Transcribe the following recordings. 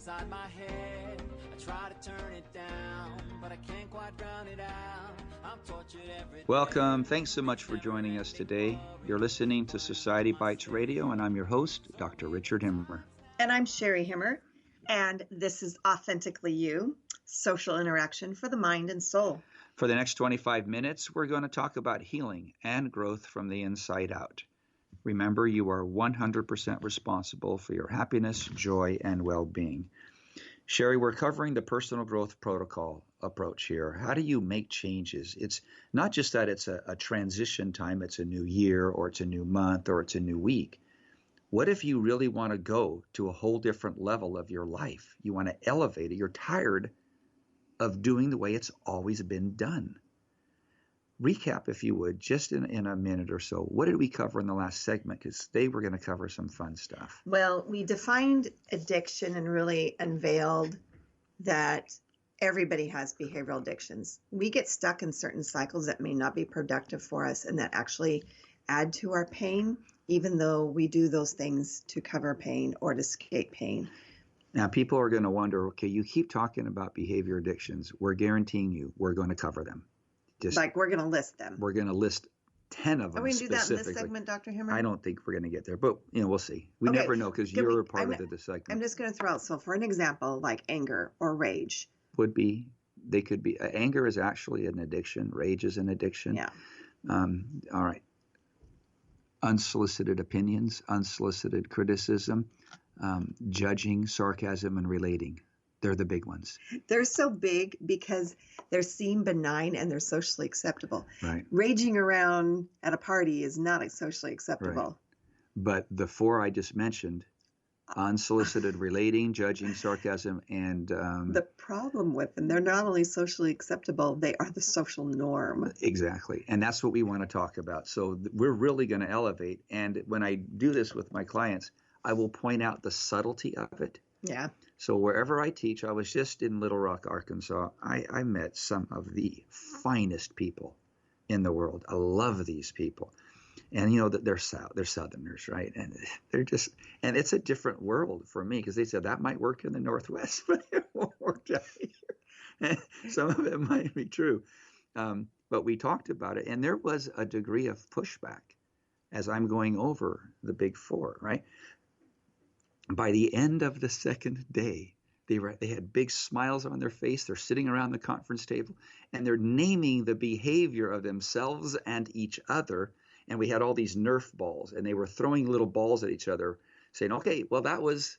inside my head. I try to turn it down, but I can't quite drown it out. I'm tortured every day. Welcome. Thanks so much for joining us today. You're listening to Society Bites Radio, and I'm your host, Dr. Richard Himmer. And I'm CHERI HIMMER, and this is Authentically You, social interaction for the mind and soul. For the next 25 minutes, we're going to talk about healing and growth from the inside out. Remember, you are 100% responsible for your happiness, joy, and well-being. CHERI, we're covering the personal growth protocol approach here. How do you make changes? It's not just that it's a transition time, it's a new year, or it's a new month, or it's a new week. What if you really want to go to a whole different level of your life? You want to elevate it. You're tired of doing the way it's always been done. Recap, if you would, just in a minute or so. What did we cover in the last segment? Because today we're going to cover some fun stuff. Well, we defined addiction and really unveiled that everybody has behavioral addictions. We get stuck in certain cycles that may not be productive for us and that actually add to our pain, even though we do those things to cover pain or to escape pain. Now, people are going to wonder, okay, you keep talking about behavior addictions. We're guaranteeing you we're going to cover them. Like we're going to list them. We're going to list 10 of them. Are we going to do that in this segment, Dr. Himmer? I don't think we're going to get there, but we'll see. We never know because you're a part of the segment. I'm just going to throw out, so for an example, like anger or rage. They could be, anger is actually an addiction. Rage is an addiction. Yeah. All right. Unsolicited opinions, unsolicited criticism, judging, sarcasm, and relating. They're the big ones. They're so big because they're seem benign and they're socially acceptable. Right. Raging around at a party is not socially acceptable. Right. But the four I just mentioned, unsolicited relating, judging, sarcasm, and... the problem with them, they're not only socially acceptable, they are the social norm. Exactly. And that's what we want to talk about. So we're really going to elevate. And when I do this with my clients, I will point out the subtlety of it. Yeah. So wherever I teach, I was just in Little Rock, Arkansas. I met some of the finest people in the world. I love these people. And you know that they're Southerners, right? And they're just, and it's a different world for me because they said that might work in the Northwest, but it won't work out here. And some of it might be true. But we talked about it, and there was a degree of pushback as I'm going over the big four, right? By the end of the second day, they had big smiles on their face. They're sitting around the conference table, and they're naming the behavior of themselves and each other. And we had all these Nerf balls, and they were throwing little balls at each other, saying, "Okay, well that was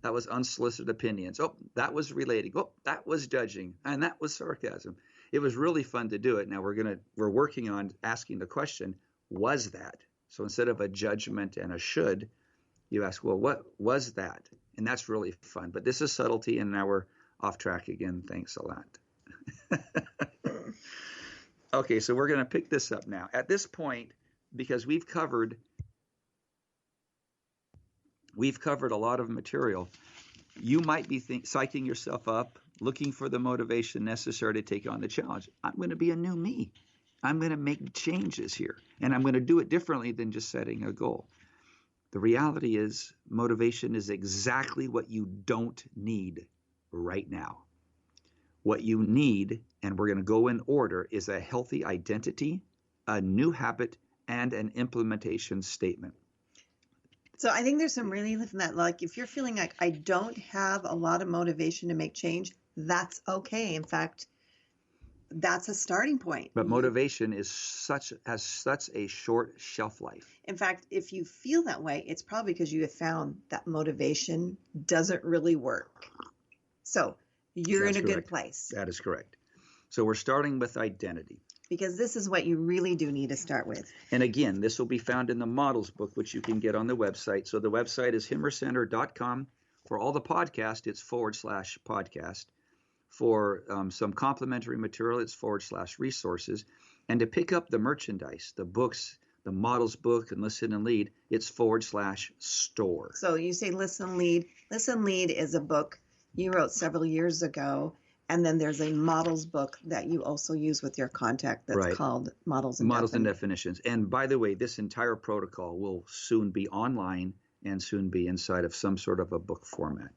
unsolicited opinions. Oh, that was relating. Oh, that was judging, and that was sarcasm." It was really fun to do it. Now we're working on asking the question, was that? So instead of a judgment and a should, you ask, well, what was that? And that's really fun. But this is subtlety, and now we're off track again. Thanks a lot. Okay, so we're going to pick this up now. At this point, because we've covered a lot of material, you might be psyching yourself up, looking for the motivation necessary to take on the challenge. I'm going to be a new me. I'm going to make changes here, and I'm going to do it differently than just setting a goal. The reality is motivation is exactly what you don't need right now. What you need, and we're going to go in order, is a healthy identity, a new habit, and an implementation statement. So I think there's some relief in that. Like if you're feeling like I don't have a lot of motivation to make change, that's okay. In fact, that's a starting point. But motivation has such a short shelf life. In fact, if you feel that way, it's probably because you have found that motivation doesn't really work. So you're in a good place. That is correct. So we're starting with identity. Because this is what you really do need to start with. And again, this will be found in the models book, which you can get on the website. So the website is himmercenter.com. For all the podcast, it's /podcast. For some complimentary material, it's /resources. And to pick up the merchandise, the books, the models book, and Listen and Lead, it's /store. So you say Listen Lead. Listen Lead is a book you wrote several years ago. And then there's a models book that you also use with your contact that's called Models and Definitions. And by the way, this entire protocol will soon be online and soon be inside of some sort of a book format.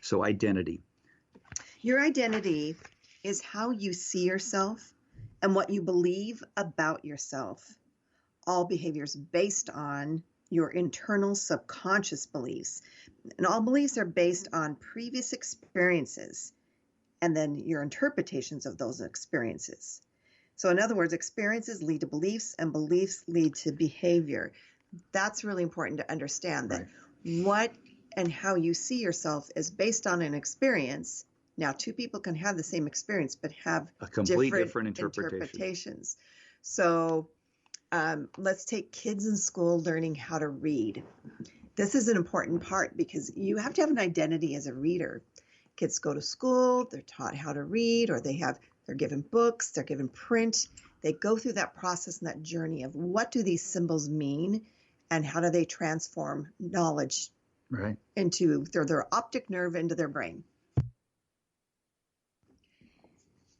So identity. Your identity is how you see yourself and what you believe about yourself. All behaviors based on your internal subconscious beliefs. And all beliefs are based on previous experiences and then your interpretations of those experiences. So in other words, experiences lead to beliefs and beliefs lead to behavior. That's really important to understand, that what and how you see yourself is based on an experience. Now, two people can have the same experience but have A complete different interpretations. So let's take kids in school learning how to read. This is an important part because you have to have an identity as a reader. Kids go to school, they're taught how to read, or they're given books, they're given print. They go through that process and that journey of what do these symbols mean and how do they transform knowledge into their optic nerve into their brain.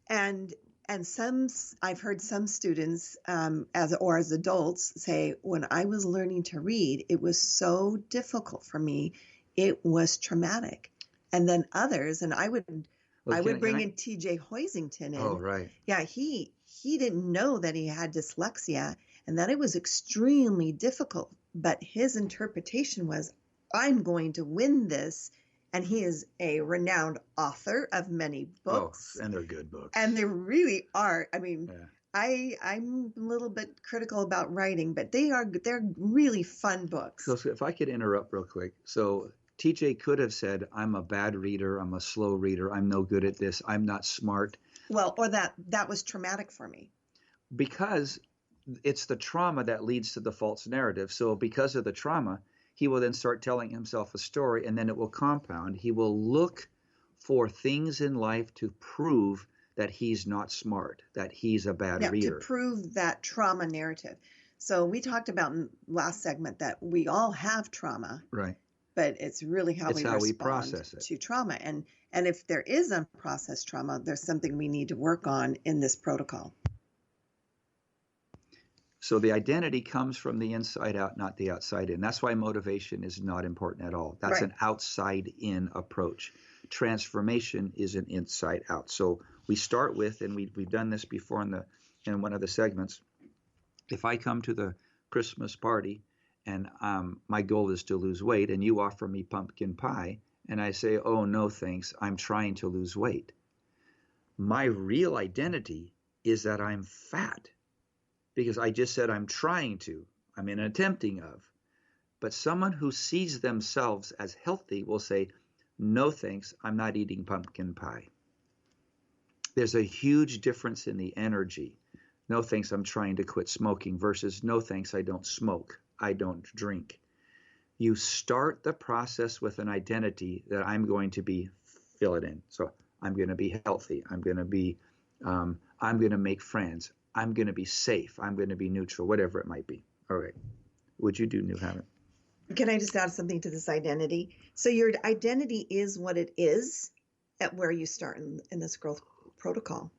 And I've heard some students as adults say, when I was learning to read, it was so difficult for me, it was traumatic. And then others, and I would bring in T.J. Hoisington in. Oh, right. Yeah, he didn't know that he had dyslexia and that it was extremely difficult. But his interpretation was, I'm going to win this. And he is a renowned author of many books. Oh, and they're good books. And they really are. I mean, I'm a little bit critical about writing, but they're really fun books. So if I could interrupt real quick. So TJ could have said, I'm a bad reader, I'm a slow reader, I'm no good at this, I'm not smart. Well, or that was traumatic for me. Because it's the trauma that leads to the false narrative. So because of the trauma, he will then start telling himself a story, and then it will compound. He will look for things in life to prove that he's not smart, that he's a bad reader. To prove that trauma narrative. So we talked about in last segment that we all have trauma. Right. But it's really how we process it to trauma. And if there is unprocessed trauma, there's something we need to work on in this protocol. So the identity comes from the inside out, not the outside in. That's why motivation is not important at all. That's an outside in approach. Transformation is an inside out. So we start with, and we've done this before in one of the segments. If I come to the Christmas party and my goal is to lose weight, and you offer me pumpkin pie, and I say, oh, no, thanks, I'm trying to lose weight. My real identity is that I'm fat. Because I just said I'm trying to, I'm in attempting of. But someone who sees themselves as healthy will say, no thanks, I'm not eating pumpkin pie. There's a huge difference in the energy. No thanks, I'm trying to quit smoking versus no thanks, I don't smoke, I don't drink. You start the process with an identity that I'm going to be, fill it in. So I'm going to be healthy, I'm going to make friends, I'm going to be safe, I'm going to be neutral, whatever it might be. All right. Would you do new habit? Can I just add something to this identity? So your identity is what it is at where you start in this growth protocol.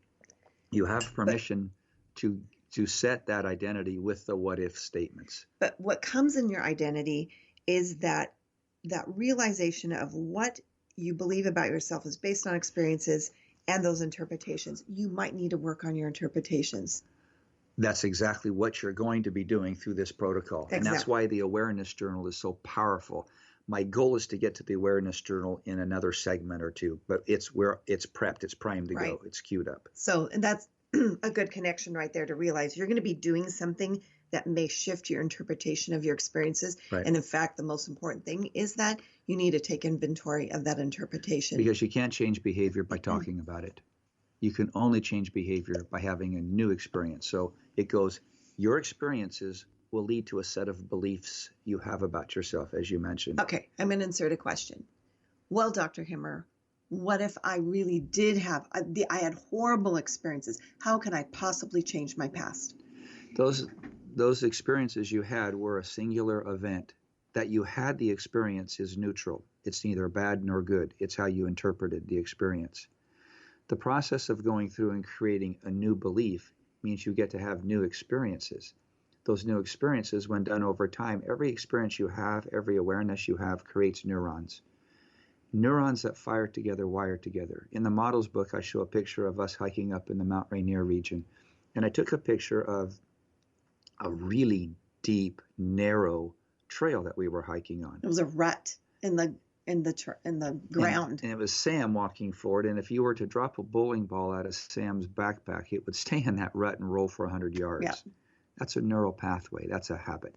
You have permission to set that identity with the what if statements. But what comes in your identity is that realization of what you believe about yourself is based on experiences and those interpretations. You might need to work on your interpretations. That's exactly what you're going to be doing through this protocol. Exactly. And that's why the awareness journal is so powerful. My goal is to get to the awareness journal in another segment or two, but it's prepped, it's primed to go, it's queued up. So, and that's a good connection right there to realize you're going to be doing something that may shift your interpretation of your experiences. Right. And in fact, the most important thing is that you need to take inventory of that interpretation. Because you can't change behavior by talking about it. You can only change behavior by having a new experience. So it goes, your experiences will lead to a set of beliefs you have about yourself, as you mentioned. Okay, I'm going to insert a question. Well, Dr. Himmer, what if I really did have, I had horrible experiences? How can I possibly change my past? Those experiences you had were a singular event. That you had the experience is neutral. It's neither bad nor good. It's how you interpreted the experience. The process of going through and creating a new belief means you get to have new experiences. Those new experiences, when done over time, every experience you have, every awareness you have creates neurons. Neurons that fire together wire together. In the models book, I show a picture of us hiking up in the Mount Rainier region. And I took a picture of a really deep, narrow trail that we were hiking on. It was a rut in the ground. And it was Sam walking forward. And if you were to drop a bowling ball out of Sam's backpack, it would stay in that rut and roll for 100 yards. Yeah. That's a neural pathway. That's a habit.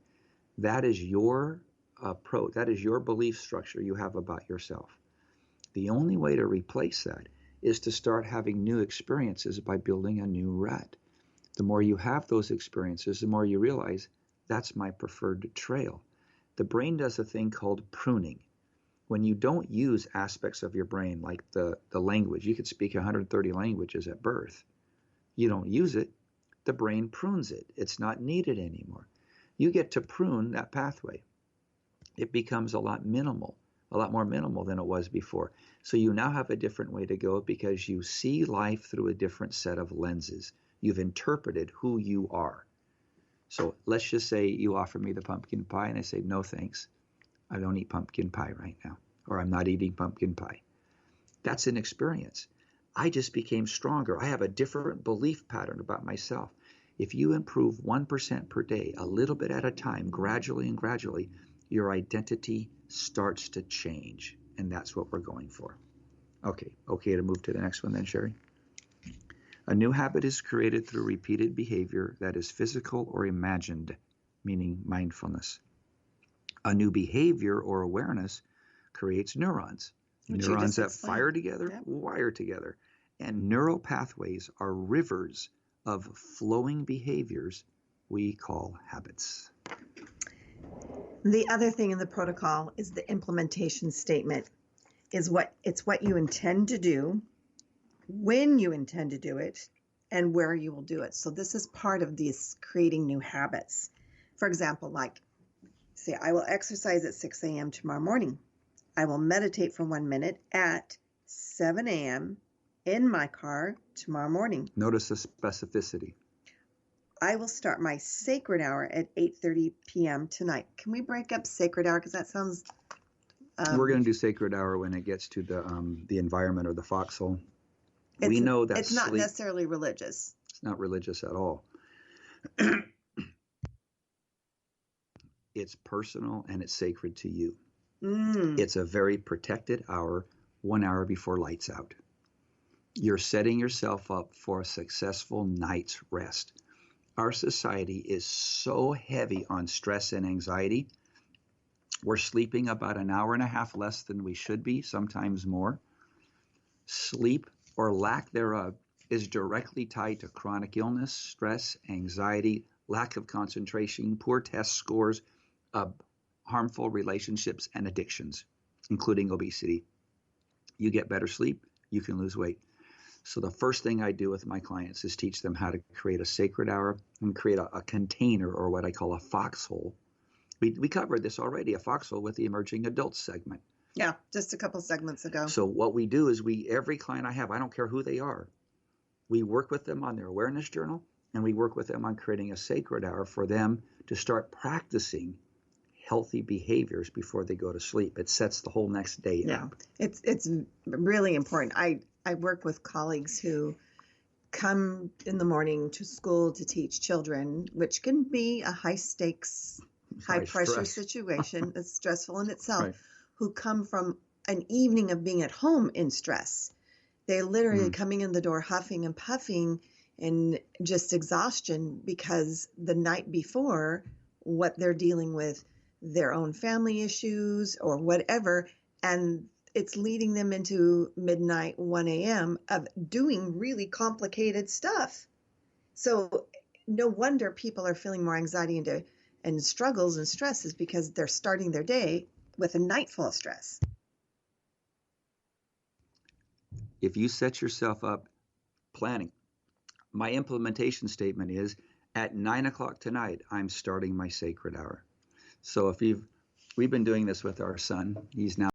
That is your approach. That is your belief structure you have about yourself. The only way to replace that is to start having new experiences by building a new rut. The more you have those experiences, the more you realize that's my preferred trail. The brain does a thing called pruning. When you don't use aspects of your brain, like the language, you could speak 130 languages at birth. You don't use it, the brain prunes it. It's not needed anymore. You get to prune that pathway. It becomes a lot more minimal than it was before. So you now have a different way to go because you see life through a different set of lenses. You've interpreted who you are. So let's just say you offer me the pumpkin pie and I say, no, thanks. I don't eat pumpkin pie right now, or I'm not eating pumpkin pie. That's an experience. I just became stronger. I have a different belief pattern about myself. If you improve 1% per day, a little bit at a time, gradually and gradually, your identity starts to change. And that's what we're going for. Okay to move to the next one then, Cheri. A new habit is created through repeated behavior that is physical or imagined, meaning mindfulness. A new behavior or awareness creates neurons. Neurons that fire together, Yep. wire together. And neural pathways are rivers of flowing behaviors we call habits. The other thing in the protocol is the implementation statement. It's what you intend to do, when you intend to do it, and where you will do it. So this is part of these creating new habits. For example, like, say, I will exercise at 6 a.m. tomorrow morning. I will meditate for 1 minute at 7 a.m. in my car tomorrow morning. Notice the specificity. I will start my sacred hour at 8:30 p.m. tonight. Can we break up sacred hour? Because that sounds... We're going to do sacred hour when it gets to the environment or the foxhole. We know that it's not necessarily religious. It's not religious at all. It's personal and it's sacred to you. It's a very protected hour, 1 hour before lights out. You're setting yourself up for a successful night's rest. Our society is so heavy on stress and anxiety. We're sleeping about an hour and a half less than we should be, sometimes more. Sleep or lack thereof is directly tied to chronic illness, stress, anxiety, lack of concentration, poor test scores, harmful relationships, and addictions, including obesity. You get better sleep, you can lose weight. So the first thing I do with my clients is teach them how to create a sacred hour and create a container, or what I call a foxhole. We covered this already, a foxhole with the emerging adults segment. Yeah, just a couple segments ago. So what we do is every client I have, I don't care who they are, we work with them on their awareness journal, and we work with them on creating a sacred hour for them to start practicing healthy behaviors before they go to sleep. It sets the whole next day up. It's really important. I work with colleagues who come in the morning to school to teach children, which can be a high stakes, high pressure situation. It's stressful in itself, right. Who come from an evening of being at home in stress. They're literally coming in the door huffing and puffing and just exhaustion because the night before, what they're dealing with, their own family issues or whatever, and it's leading them into midnight, 1 a.m. of doing really complicated stuff. So no wonder people are feeling more anxiety and struggles and stresses because they're starting their day with a night full of stress. If you set yourself up planning, my implementation statement is at 9 o'clock tonight, I'm starting my sacred hour. So we've been doing this with our son. He's now